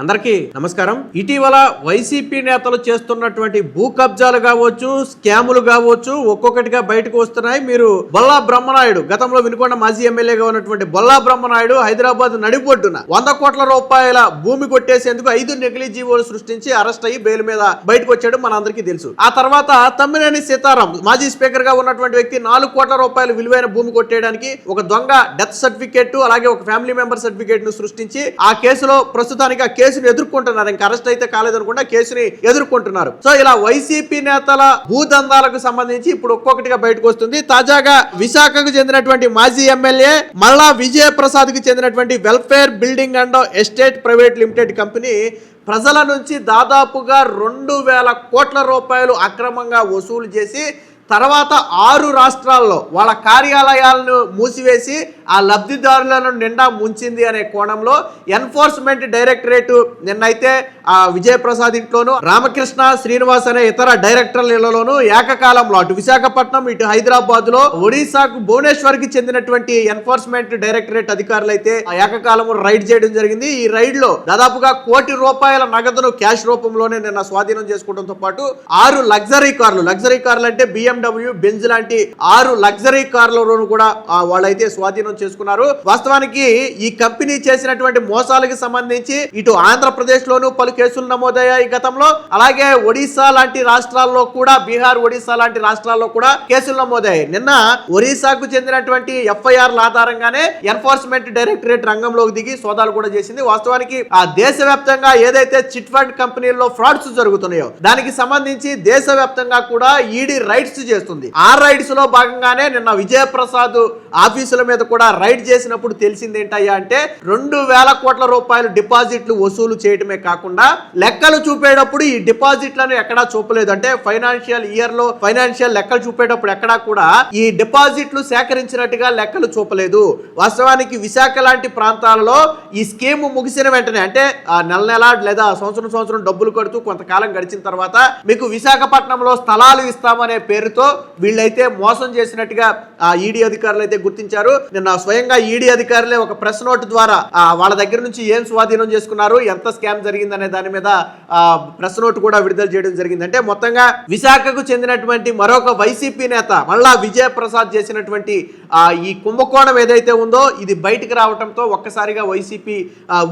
అందరికీ నమస్కారం. ఇటీవల వైసీపీ నేతలు చేస్తున్నటువంటి భూ కబ్జాలు కావచ్చు, స్కాములు కావచ్చు, ఒక్కొక్కటిగా బయటకు వస్తున్నాయి. మీరు బొల్లా బ్రహ్మనాయుడు, గతంలో వినుకొండ మాజీ ఎమ్మెల్యేగా ఉన్నటువంటి బొల్లా బ్రహ్మనాయుడు హైదరాబాద్ నడిబొడ్డున 100 కోట్ల రూపాయల భూమి కొట్టేసేందుకు 5 నకిలీ జీవోలు సృష్టించి అరెస్ట్ అయ్యి బెయిల్ మీద బయటకు వచ్చాడు, మనందరికీ తెలుసు. ఆ తర్వాత తమ్మినేని సీతారాం మాజీ స్పీకర్ గా ఉన్నటువంటి వ్యక్తి 4 కోట్ల రూపాయలు విలువైన భూమి కొట్టేయడానికి ఒక దొంగ డెత్ సర్టిఫికేట్ అలాగే ఒక ఫ్యామిలీ మెంబర్ సర్టిఫికేట్ ను సృష్టించి ఆ కేసులో ప్రస్తుతానికి కేసుని ఎదుర్కొంటున్నారు. ఇంకా అరెస్ట్ అయితే కాలేదనుకుంటా కేసుని ఎదుర్కొంటున్నారు. సో ఇలా వైసీపీ నేతల భూదందాలకు సంబంధించి ఇప్పుడు ఒక్కొక్కటిగా బయటకు వస్తుంది. తాజాగా విశాఖకు చెందినటువంటి మాజీ ఎమ్మెల్యే మల్లా విజయప్రసాద్ కి చెందినటువంటి welfare building and estate private limited company ప్రజల నుంచి దాదాపుగా 2,000 కోట్ల రూపాయలు అక్రమంగా వసూలు చేసి తర్వాత 6 రాష్ట్రాల్లో వాళ్ళ కార్యాలయాలను మూసివేసి ఆ లబ్ధిదారులను నిండా ముంచింది అనే కోణంలో ఎన్ఫోర్స్మెంట్ డైరెక్టరేట్ నిన్నైతే ఆ విజయప్రసాద్ ఇంట్లోనూ, రామకృష్ణ, శ్రీనివాస్ అనే ఇతర డైరెక్టర్ల ఇళ్లలోనూ ఏకకాలంలో అటు విశాఖపట్నం ఇటు హైదరాబాద్ లో ఒడిశాకు భువనేశ్వర్ కి చెందినటువంటి ఎన్ఫోర్స్మెంట్ డైరెక్టరేట్ అధికారులు అయితే ఆ రైడ్ చేయడం జరిగింది. ఈ రైడ్ లో దాదాపుగా 1 కోటి రూపాయల నగదును క్యాష్ రూపంలోనే నిన్న స్వాధీనం చేసుకోవడంతో పాటు 6 లగ్జరీ కార్లు అంటే BMW, బెంజ్ లాంటి 6 లగ్జరీ కార్లను కూడా వాళ్ళైతే స్వాధీనం చేసుకున్నారు. వాస్తవానికి ఈ కంపెనీ చేసినటువంటి మోసాలకు సంబంధించి ఇటు ఆంధ్రప్రదేశ్ లోను పలు కేసులు నమోదయ్యాయి గతంలో, అలాగే ఒడిశా లాంటి రాష్ట్రాల్లో కూడా, బీహార్, ఒడిశా లాంటి రాష్ట్రాల్లో కూడా కేసులు నమోదయ్యాయి. నిన్న ఒడిశాకు చెందినటువంటి FIRల ఆధారంగానే ఎన్ఫోర్స్మెంట్ డైరెక్టరేట్ రంగంలోకి దిగి సోదాలు కూడా చేసింది. వాస్తవానికి ఆ దేశవ్యాప్తంగా ఏదైతే చిట్ ఫండ్ కంపెనీల్లో ఫ్రాడ్స్ జరుగుతున్నాయో దానికి సంబంధించి దేశవ్యాప్తంగా కూడా ఈడీ రైడ్స్ చేస్తుంది. ఆ రైడ్స్ లో భాగంగానే నిన్న విజయప్రసాద్ ఆఫీసుల మీద కూడా రైడ్ చేసినప్పుడు తెలిసింది ఏంటయ్యా అంటే 2,000 కోట్ల రూపాయలు డిపాజిట్లు వసూలు చేయడమే కాకుండా లెక్కలు చూపేటప్పుడు ఈ డిపాజిట్లను ఎక్కడా చూపలేదు. అంటే ఫైనాన్షియల్ ఇయర్ లో ఫైనాన్షియల్ లెక్కలు చూపేటప్పుడు ఎక్కడా కూడా ఈ డిపాజిట్లు సేకరించినట్టుగా లెక్కలు చూపలేదు. వాస్తవానికి విశాఖ లాంటి ప్రాంతాలలో ఈ స్కీమ్ ముగిసిన వెంటనే, అంటే నెల లేదా సంవత్సరం డబ్బులు కడుతూ కొంతకాలం గడిచిన తర్వాత మీకు విశాఖపట్నంలో స్థలాలు ఇస్తామనే పేరుతో వీళ్ళైతే మోసం చేసినట్టుగా ఈడీ అధికారులు అయితే గుర్తించారు. నిన్న స్వయంగా ఈడీ అధికారులే ఒక ప్రెస్ నోట్ ద్వారా వాళ్ళ దగ్గర నుంచి ఏం స్వాధీనం చేసుకున్నారు, ఎంత స్కామ్ జరిగిందనే దాని మీద ప్రెస్ నోట్ కూడా విడుదల చేయడం జరిగింది. అంటే మొత్తంగా విశాఖకు చెందినటువంటి మరొక వైసీపీ నేత మళ్ళా విజయప్రసాద్ చేసినటువంటి ఈ కుంభకోణం ఏదైతే ఉందో ఇది బయటకు రావడంతో ఒక్కసారిగా వైసీపీ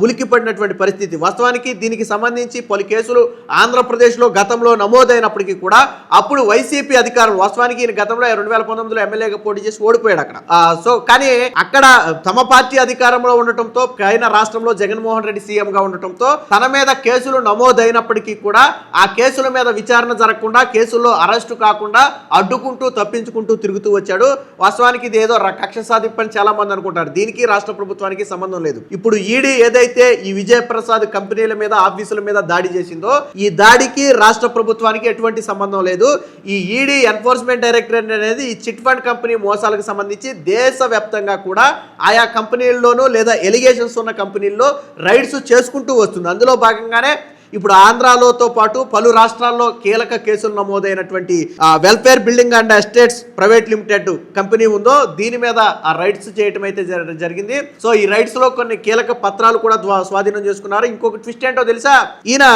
ఉలికి పడినటువంటి పరిస్థితి. వాస్తవానికి దీనికి సంబంధించి పలు కేసులు ఆంధ్రప్రదేశ్ లో గతంలో నమోదైనప్పటికీ కూడా అప్పుడు వైసీపీ అధికారులు, వాస్తవానికి ఈయన గతంలో 2019లో ఎమ్మెల్యేగా పోటీ చేసి ఓడిపోయాడు అక్కడ. సో కానీ అక్కడ తమ పార్టీ అధికారంలో ఉండటంతో, ఆయన రాష్ట్రంలో జగన్మోహన్ రెడ్డి సీఎం గా ఉండటంతో తన మీద కేసులు నమోదైనప్పటికీ కూడా ఆ కేసుల మీద విచారణ జరగకుండా, కేసుల్లో అరెస్టు కాకుండా అడ్డుకుంటూ తప్పించుకుంటూ తిరుగుతూ వచ్చాడు. వాస్తవానికి ఇది ఏదో కక్ష సాధింపని చాలా మంది అనుకుంటారు. దీనికి రాష్ట్ర ప్రభుత్వానికి సంబంధం లేదు. ఇప్పుడు ఈడీ ఏదైతే ఈ విజయప్రసాద్ కంపెనీల మీద, ఆఫీసుల మీద దాడి చేసిందో ఈ దాడికి రాష్ట్ర ప్రభుత్వానికి ఎటువంటి సంబంధం లేదు. ఈ ఈడీ ఎన్ఫోర్స్మెంట్ డైరెక్టరేట్ అనేది ఈ చిట్ ఫండ్ కంపెనీ మోసాలకు సంబంధించి దేశవ్యాప్తంగా కూడా ఆయా కంపెనీల్లోనూ లేదా ఎలిగేషన్స్ ఉన్న కంపెనీల్లో రైడ్స్ చేసుకుంటూ వస్తుంది. అందులో భాగంగానే ఇప్పుడు ఆంధ్రాలోతో పాటు పలు రాష్ట్రాల్లో కీలక కేసులు నమోదైనటువంటి welfare building and estates private limited company ఉందో దీని మీద ఆ రైడ్స్ చేయటం అయితే జరిగింది. సో ఈ రైడ్స్ లో కొన్ని కీలక పత్రాలు కూడా స్వాధీనం చేసుకున్నారు. ఇంకొక ట్విస్ట్ ఏంటో తెలుసా, ఈయన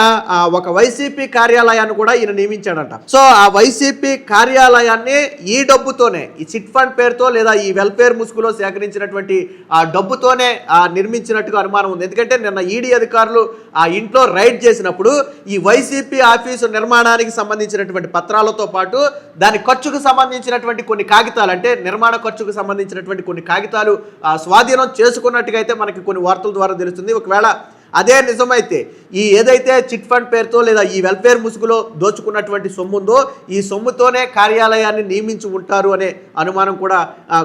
ఒక వైసీపీ కార్యాలయాన్ని కూడా ఈయన నియమించాడంట. సో ఆ వైసీపీ కార్యాలయాన్ని ఈ డబ్బుతోనే, ఈ చిట్ ఫండ్ పేరుతో లేదా ఈ వెల్ఫేర్ ముసుగులో సేకరించినటువంటి ఆ డబ్బుతోనే నిర్మించినట్టుగా అనుమానం ఉంది. ఎందుకంటే నిన్న ఈడీ అధికారులు ఆ ఇంట్లో రైడ్ చేసినప్పుడు ఈ వైసీపీ ఆఫీసు నిర్మాణానికి సంబంధించినటువంటి పత్రాలతో పాటు దాని ఖర్చుకు సంబంధించినటువంటి కొన్ని కాగితాలు, అంటే నిర్మాణ ఖర్చుకు సంబంధించినటువంటి కొన్ని కాగితాలు స్వాధీనం చేసుకున్నట్టుగా అయితే మనకి కొన్ని వార్తల ద్వారా తెలుస్తుంది. ఒకవేళ అదే నిజమైతే ఈ ఏదైతే చిట్ ఫండ్ పేరుతో లేదా ఈ వెల్ఫేర్ ముసుగులో దోచుకున్నటువంటి సొమ్ముందో ఈ సొమ్ముతోనే కార్యాలయాన్ని నియమించి ఉంటారు అనే అనుమానం కూడా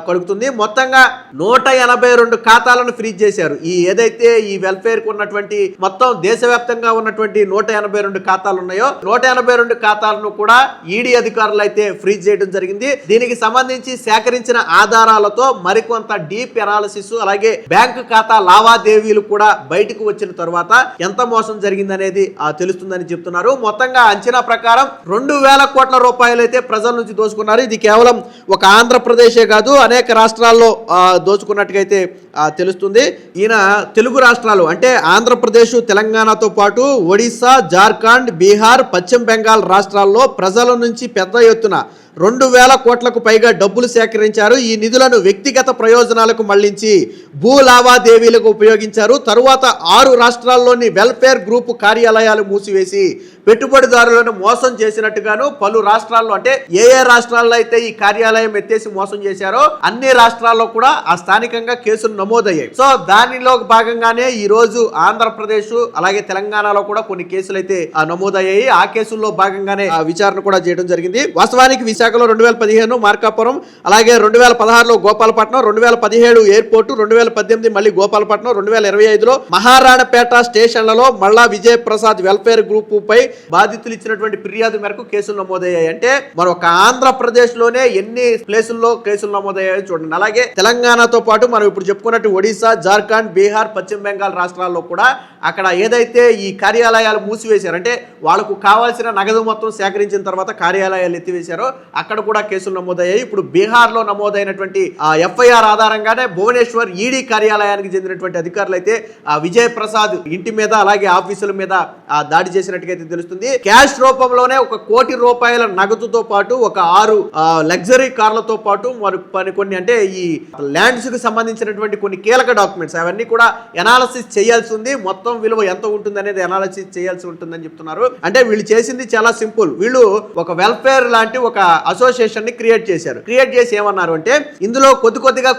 కలుగుతుంది. మొత్తంగా 182 ఖాతాలను ఫ్రీజ్ చేశారు. ఈ ఏదైతే ఈ వెల్ఫేర్కు ఉన్నటువంటి మొత్తం దేశవ్యాప్తంగా ఉన్నటువంటి 182 ఖాతాలు ఉన్నాయో 182 ఖాతాలను కూడా ఈడీ అధికారులు అయితే ఫ్రీజ్ చేయడం జరిగింది. దీనికి సంబంధించి సేకరించిన ఆధారాలతో మరికొంత డీప్ ఎనాలిసిస్ అలాగే బ్యాంకు ఖాతా లావాదేవీలు కూడా బయటకు వచ్చిన తర్వాత ఎంత మోసం మోసం జరిగిందనేది తెలుస్తుందని చెప్తున్నారు. మొత్తంగా అంచనా ప్రకారం 2,000 కోట్ల రూపాయలు అయితే ప్రజల నుంచి దోచుకున్నారు. ఇది కేవలం ఒక ఆంధ్రప్రదేశే కాదు, అనేక రాష్ట్రాల్లో దోచుకున్నట్టుగా అయితే తెలుస్తుంది. ఈయన తెలుగు రాష్ట్రాలు అంటే ఆంధ్రప్రదేశ్, తెలంగాణతో పాటు ఒడిశా, జార్ఖండ్, బీహార్, పశ్చిమ బెంగాల్ రాష్ట్రాల్లో ప్రజల నుంచి పెద్ద ఎత్తున 2,000 కోట్లకు పైగా డబ్బులు సేకరించారు. ఈ నిధులను వ్యక్తిగత ప్రయోజనాలకు మళ్లించి భూ లావాదేవీలకు ఉపయోగించారు. తరువాత 6 రాష్ట్రాల్లోని వెల్ఫేర్ గ్రూప్ కార్యాలయాలు మూసివేసి పెట్టుబడిదారులను మోసం చేసినట్టుగాను పలు రాష్ట్రాల్లో, అంటే ఏ రాష్ట్రాల్లో అయితే ఈ కార్యాలయం ఎత్తేసి మోసం చేశారో అన్ని రాష్ట్రాల్లో కూడా ఆ స్థానికంగా కేసులు నమోదయ్యాయి. సో దానిలో భాగంగానే ఈ రోజు ఆంధ్రప్రదేశ్ అలాగే తెలంగాణలో కూడా కొన్ని కేసులు అయితే నమోదయ్యాయి. ఆ కేసుల్లో భాగంగానే విచారణ కూడా చేయడం జరిగింది. వాస్తవానికి విశాఖలో 2015 మార్కాపురం, అలాగే 2016లో గోపాలపట్నం, 2017 ఎయిర్పోర్టు, 2018 మళ్ళీ గోపాలపట్నం, 2025లో మహారాణపేట స్టేషన్లలో మళ్ళా విజయ్ ప్రసాద్ వెల్ఫేర్ గ్రూప్ పై బాధితులు ఇచ్చినటువంటి ఫిర్యాదు మేరకు కేసులు నమోదయ్యాయి. అంటే మరి ఒక ఆంధ్రప్రదేశ్ లోనే ఎన్ని ప్లేసుల్లో కేసులు నమోదయ్యాయో చూడండి. అలాగే తెలంగాణతో పాటు మనం ఇప్పుడు చెప్పుకున్నట్టు ఒడిశా, జార్ఖండ్, బీహార్, పశ్చిమ బెంగాల్ రాష్ట్రాల్లో కూడా అక్కడ ఏదైతే ఈ కార్యాలయాలు మూసివేశారు, అంటే వాళ్ళకు కావాల్సిన నగదు మొత్తం సేకరించిన తర్వాత కార్యాలయాలు ఎత్తివేశారో అక్కడ కూడా కేసులు నమోదయ్యాయి. ఇప్పుడు బీహార్లో నమోదైనటువంటి ఎఫ్ఐఆర్ ఆధారంగానే భువనేశ్వర్ ఈడీ కార్యాలయానికి చెందినటువంటి అధికారులు అయితే విజయ్ ప్రసాద్ ఇంటి మీద అలాగే ఆఫీసుల మీద దాడి చేసినట్టుగా తెలుస్తుంది. క్యాష్ రూపంలోనే 1 కోటి రూపాయల నగదుతో పాటు ఒక 6 లగ్జరీ కార్లతో పాటు మరి కొన్ని అంటే ఈ ల్యాండ్స్ కు సంబంధించినటువంటి కొన్ని కీలక డాక్యుమెంట్స్ అవన్నీ కూడా ఎనాలిసిస్ చేయాల్సి ఉంది. మొత్తం విలువ ఎంత ఉంటుంది అనేది ఎనాలిసిస్ చేయాల్సి ఉంటుందని చెప్తున్నారు. అంటే వీళ్ళు చేసింది చాలా సింపుల్. వీళ్ళు ఒక వెల్ఫేర్ లాంటి ఒక అసోసియేషన్ ని క్రియేట్ చేశారు. క్రియేట్ చేసి ఏమన్నారు అంటే ఇందులో కొద్దిగా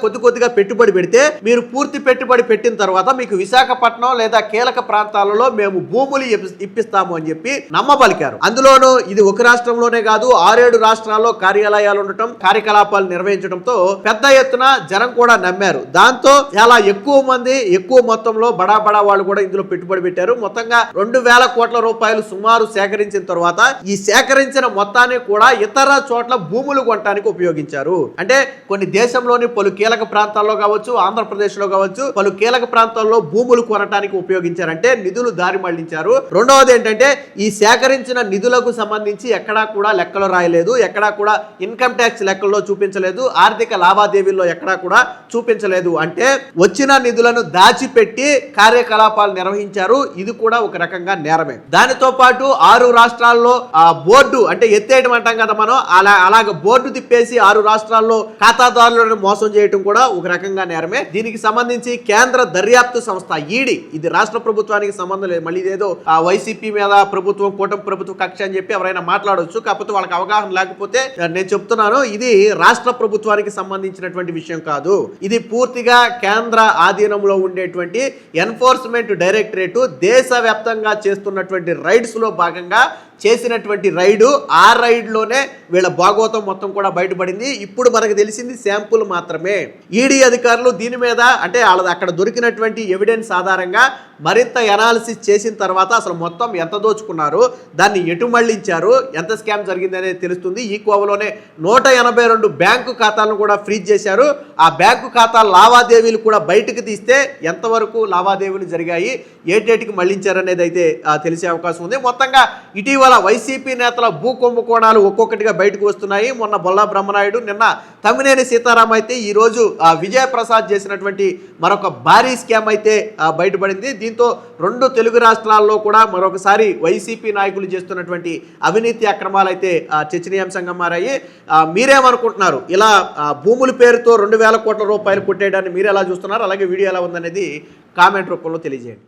పెట్టుబడి పెడితే మీరు పూర్తి పెట్టుబడి పెట్టిన తర్వాత మీకు విశాఖపట్నం లేదా కీలక ప్రాంతాలలో మేము భూములు ఇప్పిస్తాము అని చెప్పి నమ్మబలికారు. అందులోనూ ఇది ఒక రాష్ట్రంలోనే కాదు 6-7 రాష్ట్రాల్లో కార్యాలయాలు ఉండటం, కార్యకలాపాలు నిర్వహించడంతో పెద్ద ఎత్తున జనం కూడా నమ్మారు. దాంతో చాలా ఎక్కువ మంది ఎక్కువ మొత్తంలో బడా వాళ్ళు కూడా ఇందులో పెట్టుబడి పెట్టారు. మొత్తంగా 2,000 కోట్ల రూపాయలు సుమారు సేకరించిన తర్వాత ఈ సేకరించిన మొత్తాన్ని కూడా ఇతర చోట్ల భూములు కొనడానికి ఉపయోగించారు. అంటే కొన్ని దేశంలోని పలు కీలక ప్రాంతాల్లో కావచ్చు, ఆంధ్రప్రదేశ్ లో కావచ్చు, పలు కీలక ప్రాంతాల్లో భూములు కొనడానికి ఉపయోగించారంటే నిధులు దారి మళ్లించారు. రెండవది ఏంటంటే ఈ సేకరించిన నిధులకు సంబంధించి ఎక్కడా కూడా లెక్కలు రాయలేదు, ఎక్కడా కూడా ఇన్కమ్ ట్యాక్స్ లెక్కల్లో చూపించలేదు, ఆర్థిక లావాదేవీల్లో ఎక్కడా కూడా చూపించలేదు. అంటే వచ్చిన నిధులను దాచిపెట్టి కార్యకలాపాలు నిర్వహించారు. ఇది కూడా ఒక రకంగా నేరమే. దానితో పాటు 6 రాష్ట్రాల్లో బోర్డు అంటే ఎత్తేయడం అంటాం కదా మనం, అలాగ బోర్డు తిప్పేసి 6 రాష్ట్రాల్లో ఖాతాదారులను మోసం చేయడం కూడా ఒక రకంగా నేరమే. దీనికి సంబంధించి కేంద్ర దర్యాప్తు సంస్థ ఈడీ, ఇది రాష్ట్ర ప్రభుత్వానికి సంబంధం లేదు. మళ్ళీ ఇదేదో వైసీపీ మీద ప్రభుత్వం, కూటమి ప్రభుత్వ కక్ష అని చెప్పి ఎవరైనా మాట్లాడవచ్చు. కాకపోతే వాళ్ళకి అవగాహన లేకపోతే నేను చెప్తున్నాను, ఇది రాష్ట్ర ప్రభుత్వానికి సంబంధించినటువంటి విషయం కాదు. ఇది పూర్తిగా కేంద్ర ఆధీనంలో ఉండేటువంటి ఎన్ఫోర్స్మెంట్ డైరెక్టరేట్ దేశవ్యాప్తంగా చేస్తున్నటువంటి రైడ్స్ లో భాగంగా చేసినటువంటి రైడు. ఆ రైడ్లోనే వీళ్ళ భాగోతం మొత్తం కూడా బయటపడింది. ఇప్పుడు మనకు తెలిసింది శాంపుల్ మాత్రమే. ఈడీ అధికారులు దీని మీద అంటే అక్కడ దొరికినటువంటి ఎవిడెన్స్ ఆధారంగా మరింత ఎనాలిసిస్ చేసిన తర్వాత అసలు మొత్తం ఎంత దోచుకున్నారు, దాన్ని ఎటు మళ్లించారు, ఎంత స్కామ్ జరిగింది అనేది తెలుస్తుంది. ఈ కోవలోనే 182 బ్యాంకు ఖాతాలను కూడా ఫ్రీజ్ చేశారు. ఆ బ్యాంకు ఖాతాల లావాదేవీలు కూడా బయటకు తీస్తే ఎంతవరకు లావాదేవీలు జరిగాయి, ఏ డేట్కి మళ్లించారనేది అయితే తెలిసే అవకాశం ఉంది. మొత్తంగా ఇటీవల వైసీపీ నేతల భూ కుంభకోణాలు ఒక్కొక్కటిగా బయటకు వస్తున్నాయి. మొన్న బొల్లా బ్రహ్మనాయుడు, నిన్న తమ్మినేని సీతారాం అయితే ఈ రోజు విజయ్ ప్రసాద్ చేసినటువంటి మరొక భారీ స్కామ్ అయితే బయటపడింది. దీంతో 2 తెలుగు రాష్ట్రాల్లో కూడా మరొకసారి వైసీపీ నాయకులు చేస్తున్నటువంటి అవినీతి అక్రమాలు అయితే చర్చనీయాంశంగా మారాయి. మీరేమనుకుంటున్నారు? ఇలా భూముల పేరుతో 2,000 కోట్ల రూపాయలు కొట్టేయడాన్ని మీరు ఎలా చూస్తున్నారు? అలాగే వీడియో ఎలా ఉందనేది కామెంట్ రూపంలో తెలియజేయండి.